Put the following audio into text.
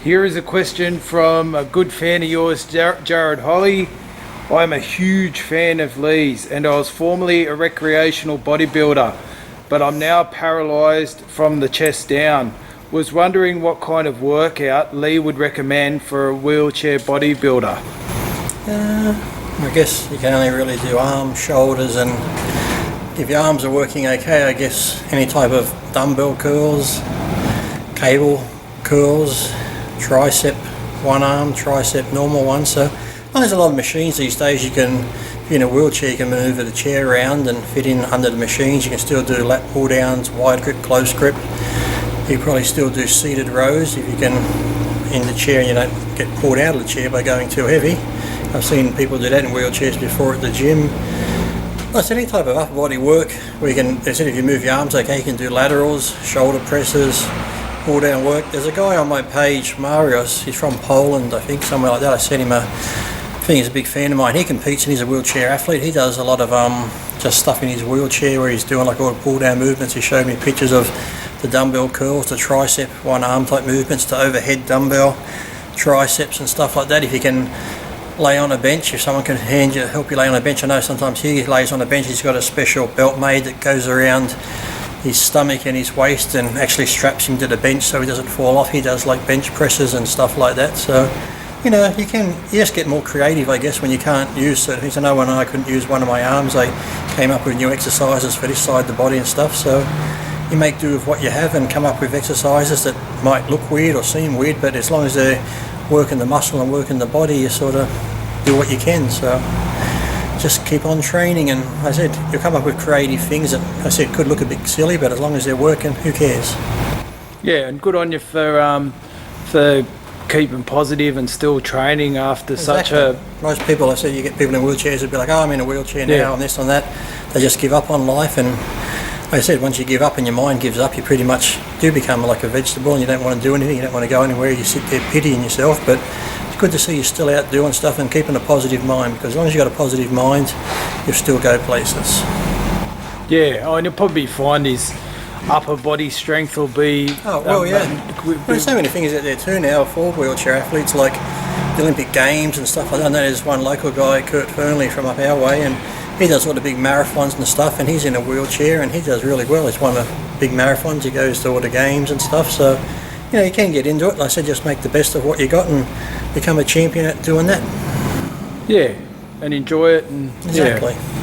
Here is a question from a good fan of yours, Jared Holly. I'm a huge fan of Lee's and I was formerly a recreational bodybuilder, but I'm now paralysed from the chest down. Was wondering what kind of workout Lee would recommend for a wheelchair bodybuilder. I guess you can only really do arms, shoulders, and if your arms are working okay, I guess any type of dumbbell curls, cable curls, tricep one arm, tricep normal one. So there's a lot of machines these days. You can, if you're in a wheelchair, you can maneuver the chair around and fit in under the machines. You can still do lat pull downs, wide grip, close grip. You probably still do seated rows if you can in the chair and you don't get pulled out of the chair by going too heavy. I've seen people do that in wheelchairs before at the gym. That's any type of upper body work where you can, as I said, if you move your arms okay, you can do laterals, shoulder presses, pull down work. There's a guy on my page, Marius, he's from Poland, I think, somewhere like that. I sent him I think he's a big fan of mine. He competes and he's a wheelchair athlete. He does a lot of just stuff in his wheelchair where he's doing like all the pull down movements. He showed me pictures of the dumbbell curls, the tricep one arm type movements, the overhead dumbbell triceps and stuff like that. If you can lay on a bench, if someone can help you lay on a bench. I know sometimes he lays on a bench, he's got a special belt made that goes around his stomach and his waist and actually straps him to the bench so he doesn't fall off. He does like bench presses and stuff like that. So, you know, you just get more creative, I guess, when you can't use certain things. I know when I couldn't use one of my arms, I came up with new exercises for this side of the body and stuff. So you make do with what you have and come up with exercises that might look weird or seem weird, but as long as they're working the muscle and working the body, you sort of do what you can. So just keep on training, and I said you'll come up with creative things that I said could look a bit silly, but as long as they're working, who cares? Yeah, and good on you for keeping positive and still training after such a... Most people, I said, you get people in wheelchairs who'd be like, oh, I'm in a wheelchair now and this and that. They just give up on life, and like I said, once you give up and your mind gives up, you pretty much do become like a vegetable and you don't want to do anything, you don't want to go anywhere, you sit there pitying yourself. But it's good to see you still out doing stuff and keeping a positive mind, because as long as you've got a positive mind, you'll still go places. Yeah, and you'll probably find his upper body strength will be... Oh, well, there's so many things out there too now for wheelchair athletes, like the Olympic Games and stuff like that. I know there's one local guy, Kurt Fernley, from up our way, and he does all the big marathons and stuff, and he's in a wheelchair and he does really well. He's won the big marathons, he goes to all the games and stuff, so you know, you can get into it. Like I said, just make the best of what you got and become a champion at doing that. Yeah, and enjoy it. And exactly. Yeah.